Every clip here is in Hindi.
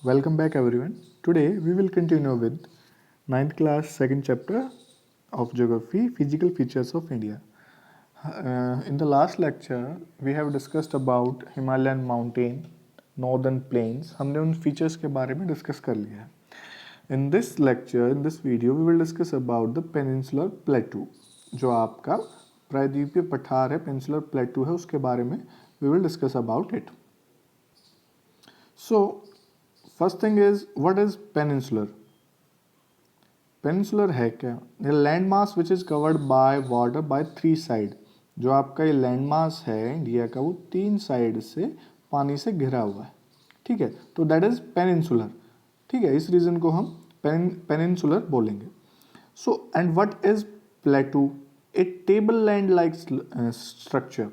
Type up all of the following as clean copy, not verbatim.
Welcome back everyone. Today we will continue with ninth class second chapter of geography physical features of India. In the last lecture we have discussed about Himalayan mountain, northern plains. हमने उन features के बारे में discuss कर लिया है. In this lecture, in this video we will discuss about the peninsular plateau. जो आपका प्रायद्वीपीय पठार है, peninsular plateau है, उसके बारे में we will discuss about it. So first thing is what is peninsular. Peninsular है क्या? ये land mass which is covered by water by three side. जो आपका ये लैंड मास है इंडिया का वो तीन साइड से पानी से घिरा हुआ है. ठीक है, तो दैट इज पेनिनसुलर. ठीक है, इस रीजन को हम पेनिनसुलर बोलेंगे. So and what is प्लेटू? A table land like structure.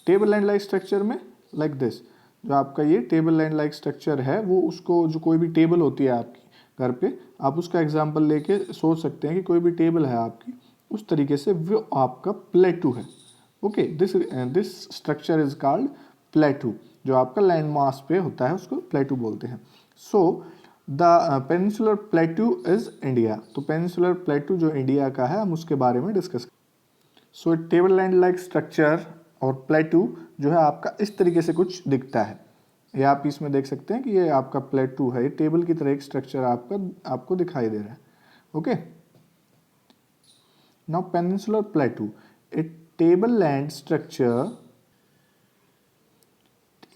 Table land like structure में लाइक दिस. जो आपका ये टेबल लैंड लाइक स्ट्रक्चर है वो उसको जो कोई भी टेबल होती है आपकी घर पे, आप उसका एग्जांपल लेके सोच सकते हैं कि कोई भी टेबल है आपकी, उस तरीके से वो आपका प्लेटू है. Okay, this structure is called प्लेटू. जो आपका लैंड मास पे होता है उसको प्लेटू बोलते हैं. So the peninsular प्लेटू is India. तो पेनिनसुलर प्लेटू जो इंडिया का है हम उसके बारे में डिस्कस. सो टेबल लैंड लाइक स्ट्रक्चर और प्लेटू जो है आपका इस तरीके से कुछ दिखता है. ये आप इसमें देख सकते हैं कि ये आपका प्लेटू है, टेबल की तरह एक स्ट्रक्चर आपको दिखाई दे रहा है. Okay, now peninsular प्लेटू, A table land structure,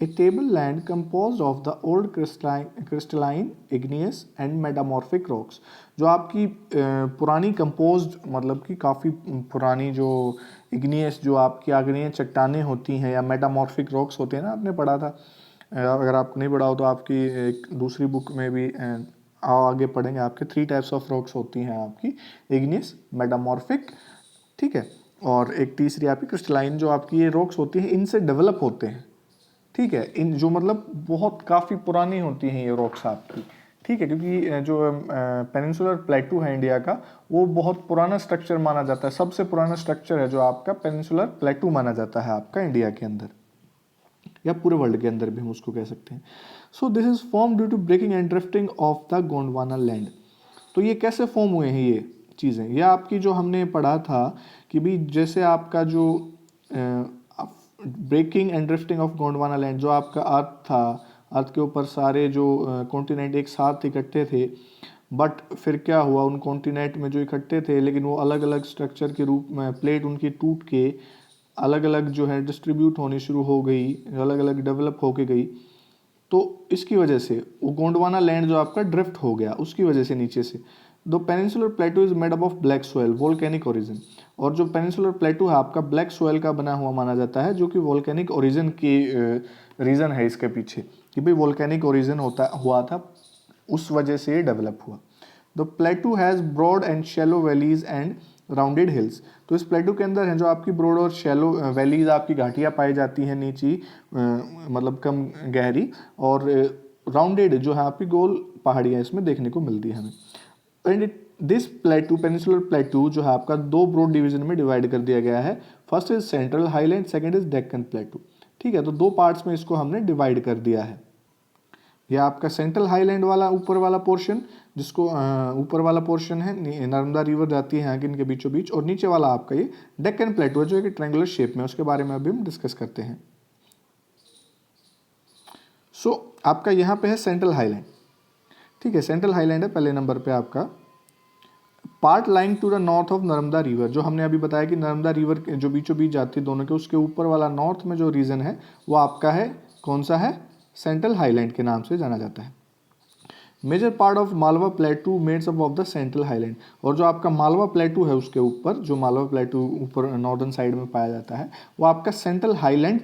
a tableland composed of the old crystalline, igneous and metamorphic rocks. जो आपकी पुरानी कंपोज्ड मतलब कि काफ़ी पुरानी जो इग्नियस जो आपकी आग्नेय चट्टानें होती हैं या मेटामॉर्फिक रॉक्स होते हैं ना, आपने पढ़ा था. अगर आपको नहीं पढ़ा हो तो आपकी एक दूसरी बुक में भी आगे पढ़ेंगे. आपके 3 टाइप्स ऑफ रॉक्स होती हैं आपकी, इग्नियस, मेटामॉर्फिक, ठीक है, और एक तीसरी आपकी क्रिस्टलाइन. जो आपकी ये रॉक्स होती हैं इनसे डेवलप होते हैं. ठीक है, इन जो मतलब बहुत काफ़ी पुरानी होती हैं ये रॉक्स आपकी. ठीक है, क्योंकि जो पेनिनसुलर प्लेटू है इंडिया का वो बहुत पुराना स्ट्रक्चर माना जाता है. सबसे पुराना स्ट्रक्चर है जो आपका पेनिनसुलर प्लेटू माना जाता है आपका इंडिया के अंदर या पूरे वर्ल्ड के अंदर भी हम उसको कह सकते हैं. So this is form due to breaking and drifting of the Gondwana land. तो ये कैसे फॉर्म हुए हैं ये चीज़ें? ये आपकी जो हमने पढ़ा था कि भी जैसे आपका जो breaking and drifting of Gondwana land, जो आपका अर्थ था, अर्थ के ऊपर सारे जो कॉन्टिनेंट एक साथ इकट्ठे थे, बट फिर क्या हुआ, उन कॉन्टिनेंट में जो इकट्ठे थे लेकिन वो अलग अलग स्ट्रक्चर के रूप में प्लेट उनकी टूट के अलग अलग जो है डिस्ट्रीब्यूट होनी शुरू हो गई, अलग अलग डेवलप होके गई. तो इसकी वजह से वो गोंडवाना लैंड जो आपका ड्रिफ्ट हो गया उसकी वजह से नीचे से. The peninsular प्लेटू is made up of black soil volcanic origin. और जो पेनिनसुलर प्लेटू है आपका ब्लैक सोयल का बना हुआ माना जाता है, जो कि वोल्केनिक ओरिजिन की रीज़न है इसके पीछे कि भाई वोल्केनिक ओरिजिन हुआ था, उस वजह से ये डेवलप हुआ. The plateau has broad and shallow valleys and rounded hills. तो इस प्लेटू के अंदर है जो आपकी ब्रॉड और शैलो वैलीज आपकी घाटियाँ पाई जाती हैं नीची, मतलब कम गहरी, और राउंडेड जो है आपकी गोल पहाड़ियाँ इसमें देखने को मिलती है हमें. एंड दिस प्लेटू पेनिनसुलर प्लेटू जो है आपका दो ब्रॉड डिवीजन में डिवाइड कर दिया गया है. First is central highland, second is Deccan प्लेटू. ठीक है, तो दो पार्ट्स में इसको हमने डिवाइड कर दिया है. यह आपका सेंट्रल हाईलैंड वाला ऊपर वाला पोर्शन, जिसको ऊपर वाला पोर्शन है नर्मदा रिवर जाती है यहाँ इनके बीचों बीच, और नीचे वाला आपका ये डेक्कन प्लेटू है जो एक ट्रायंगुलर शेप में, उसके बारे में अभी हम डिस्कस करते हैं. सो आपका यहाँ पे है सेंट्रल हाईलैंड. ठीक है, सेंट्रल हाईलैंड है पहले नंबर पे आपका. Part lying to the north of Narmada river, जो हमने अभी बताया कि नर्मदा रिवर जो बीचों बीच जाती है दोनों के, उसके ऊपर वाला नॉर्थ में जो रीजन है वो आपका है कौन सा है? सेंट्रल हाईलैंड के नाम से जाना जाता है. Major part of Malwa plateau makes up of the central highland. और जो आपका मालवा प्लेटू है उसके ऊपर, जो मालवा प्लेटू ऊपर नॉर्दर्न साइड में पाया जाता है, वो आपका सेंट्रल हाईलैंड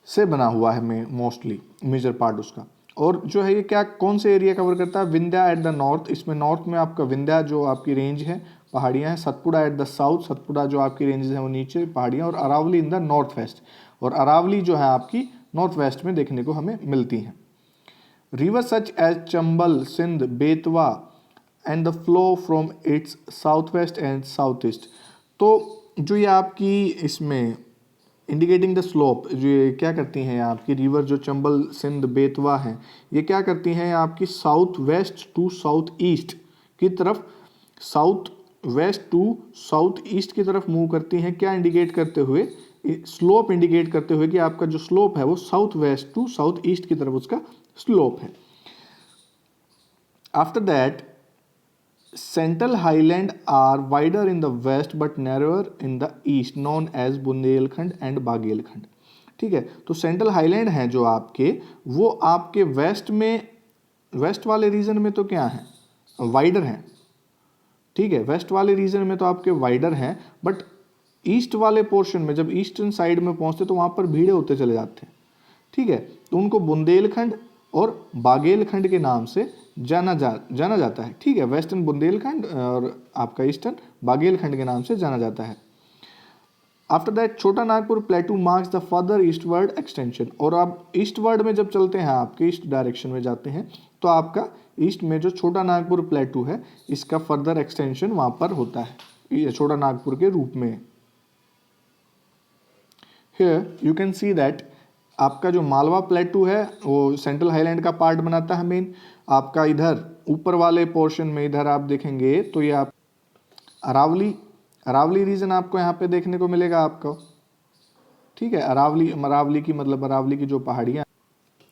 से बना हुआ है मोस्टली, मेजर पार्ट उसका. और जो है ये क्या कौन से एरिया कवर करता है? Vindhya at the north. इसमें नॉर्थ में आपका विंध्या जो आपकी रेंज है, पहाड़ियाँ हैं. Satpura at the south, Satpura जो आपकी रेंजेस हैं वो नीचे पहाड़ियाँ. और Aravalli in the north west. और अरावली जो है आपकी नॉर्थ वेस्ट में देखने को हमें मिलती हैं. River such as Chambal, Sindh, Betwa and the flow from its south west and south east. तो जो ये आपकी इसमें इंडिकेटिंग द स्लोप, जो ये क्या करती हैं आपकी रिवर जो चंबल सिंध बेतवा हैं, ये क्या करती हैं आपकी south west to south east की तरफ, south west to south east की तरफ मूव करती हैं, क्या इंडिकेट करते हुए, स्लोप इंडिकेट करते हुए कि आपका जो स्लोप है वो south west to south east की तरफ उसका स्लोप है। After that central highland are wider in the west but narrower in the east known as Bundelkhand and Baghelkhand. ठीक है, तो सेंट्रल हाईलैंड हैं जो आपके, वो आपके वेस्ट में, वेस्ट वाले रीजन में तो क्या है, वाइडर हैं। ठीक है, वेस्ट वाले रीजन में तो आपके वाइडर हैं, बट ईस्ट वाले पोर्शन में जब ईस्टर्न साइड में पहुंचते तो वहां पर भीड़े होते चले जाते हैं। ठीक है, तो उनको बुंदेलखंड और बागेलखंड के नाम से जाना जाता है। ठीक है, वेस्टर्न बुंदेलखंड और आपका ईस्टर्न बागेलखंड के नाम से जाना जाता है। आफ्टर दैट छोटा Nagpur प्लेटू marks the further eastward extension, और आप ईस्टवर्ड में जब चलते हैं, आपके ईस्ट डायरेक्शन में जाते हैं, तो आपका ईस्ट में जो छोटा नागपुर प्लेटू है इसका फर्दर एक्सटेंशन वहां पर होता है, ये छोटा नागपुर के रूप में। Here you can see that आपका जो मालवा प्लेटू है वो सेंट्रल हाईलैंड का पार्ट बनाता है मेन। आपका इधर ऊपर वाले पोर्शन में इधर आप देखेंगे तो ये आप अरावली रीजन आपको यहाँ पे देखने को मिलेगा आपको। ठीक है, अरावली की मतलब अरावली की जो पहाड़ियाँ,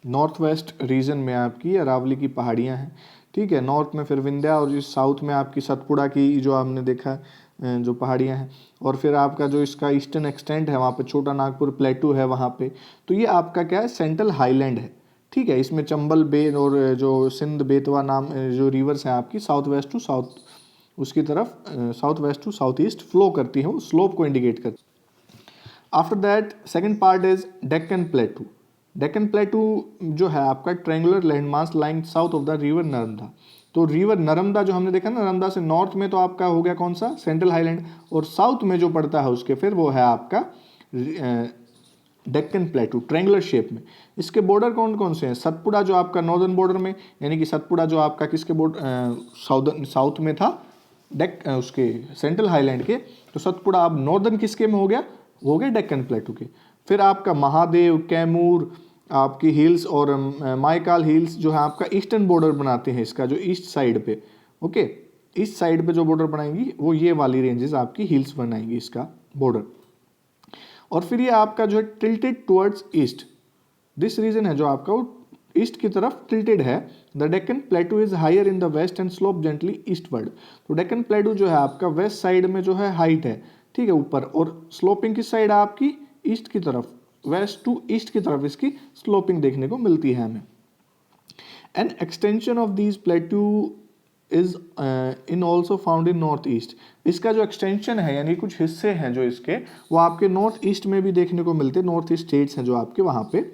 नॉर्थ वेस्ट रीजन में आपकी अरावली की पहाड़ियाँ हैं। ठीक है, नॉर्थ में फिर विंध्या और इस साउथ में आपकी सतपुड़ा की जो आपने देखा जो पहाड़ियाँ हैं, और फिर आपका जो इसका ईस्टर्न एक्सटेंट है वहाँ पे छोटा नागपुर प्लेटू है वहाँ पे। तो ये आपका क्या है, सेंट्रल हाईलैंड है। ठीक है, इसमें चंबल बे और जो सिंध बेतवा नाम जो रिवर्स हैं आपकी साउथ वेस्ट टू साउथ, उसकी तरफ south west to south east flow करती है, वो स्लोप को इंडिकेट करती है। After that second part is Deccan plateau. Deccan plateau जो है आपका triangular landmass lying south of the river Narmada. तो रिवर नर्मदा जो हमने देखा ना, नर्मदा से नॉर्थ में तो आपका हो गया कौन सा, सेंट्रल हाईलैंड, और साउथ में जो पड़ता है उसके फिर वो है आपका डेक्कन प्लेटू ट्रायंगुलर शेप में। इसके बॉर्डर कौन कौन से हैं, सतपुड़ा जो आपका नॉर्दर्न बॉर्डर में, यानी कि सतपुड़ा जो आपका किसके बॉर्डर साउथ में था, उसके सेंट्रल हाईलैंड के, तो सतपुड़ा अब नॉर्दर्न किसके में हो गया, वो हो गया डेक्कन प्लेटू के। फिर आपका महादेव, कैमूर, आपकी हिल्स और माइकाल हिल्स जो है आपका ईस्टर्न बॉर्डर बनाते हैं इसका, जो ईस्ट साइड पे, ओके, ईस्ट साइड पे जो बॉर्डर बनाएंगी वो ये वाली रेंजेस आपकी हिल्स बनाएंगी इसका बॉर्डर। और फिर ये आपका जो है tilted towards east, this region है जो आपका वो ईस्ट की तरफ टिल्टेड है। The Deccan plateau is higher in the west and slope gently eastward. तो डेक्कन प्लेटू जो है आपका वेस्ट साइड में जो है हाइट है, ठीक है, ऊपर, और स्लोपिंग किस साइड है आपकी, ईस्ट की तरफ, वेस्ट टू ईस्ट की तरफ इसकी स्लोपिंग देखने को मिलती है हमें। An extension of these प्लेटू is in also found in north east. इसका जो एक्सटेंशन है यानी कुछ हिस्से हैं जो इसके, वो आपके नॉर्थ ईस्ट में भी देखने को मिलते हैं, नॉर्थ ईस्ट स्टेट्स हैं जो आपके वहाँ पे।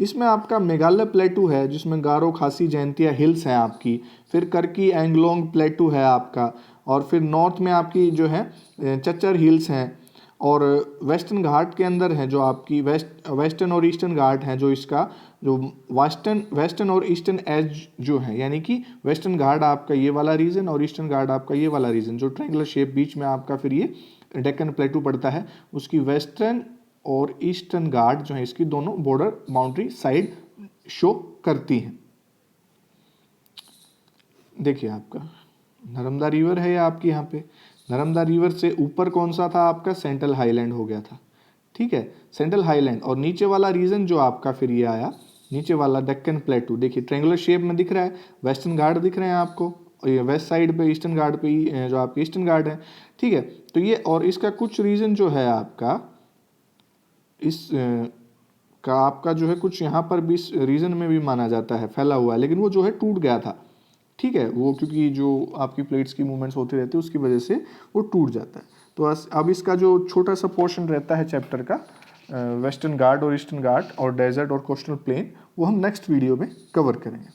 इसमें आपका मेघालय प्लेटू है जिसमें गारो, खासी, जयंतिया हिल्स हैं आपकी, फिर करकी एंगलोंग प्लेटू है आपका, और फिर नॉर्थ में आपकी जो है चच्चर हिल्स हैं, और वेस्टर्न घाट के अंदर है जो आपकी वेस्टर्न और ईस्टर्न घाट हैं, जो इसका जो वेस्टर्न और ईस्टर्न एज जो है, यानी कि वेस्टर्न घाट आपका ये वाला रीजन और ईस्टर्न घाट आपका ये वाला रीजन, जो ट्रायंगुलर शेप बीच में आपका फिर ये डेक्कन प्लेटू पड़ता है, उसकी वेस्टर्न और ईस्टर्न घाट जो है इसकी दोनों बॉर्डर बाउंड्री साइड शो करती हैं। देखिए आपका नर्मदा रिवर है या आपकी यहाँ पे, नर्मदा रिवर से ऊपर कौन सा था आपका, सेंट्रल हाईलैंड हो गया था। ठीक है, सेंट्रल हाईलैंड, और नीचे वाला रीजन जो आपका फिर ये आया, नीचे वाला डेक्कन प्लेटू, देखिए ट्रायंगुलर शेप में दिख रहा है, वेस्टर्न घाट दिख रहे हैं आपको, और ये वेस्ट साइड पे ईस्टर्न घाट पे जो आपके ईस्टर्न घाट है। ठीक है, तो ये, और इसका कुछ रीजन जो है आपका इस का आपका जो है कुछ यहाँ पर भी इस रीजन में भी माना जाता है फैला हुआ है, लेकिन वो जो है टूट गया था। ठीक है, वो क्योंकि जो आपकी प्लेट्स की मूवमेंट्स होती रहती है उसकी वजह से वो टूट जाता है। तो अब इसका जो छोटा सा पोर्शन रहता है चैप्टर का, वेस्टर्न घाट और ईस्टर्न घाट और डेजर्ट और कोस्टल प्लेन, वो हम नेक्स्ट वीडियो में कवर करेंगे।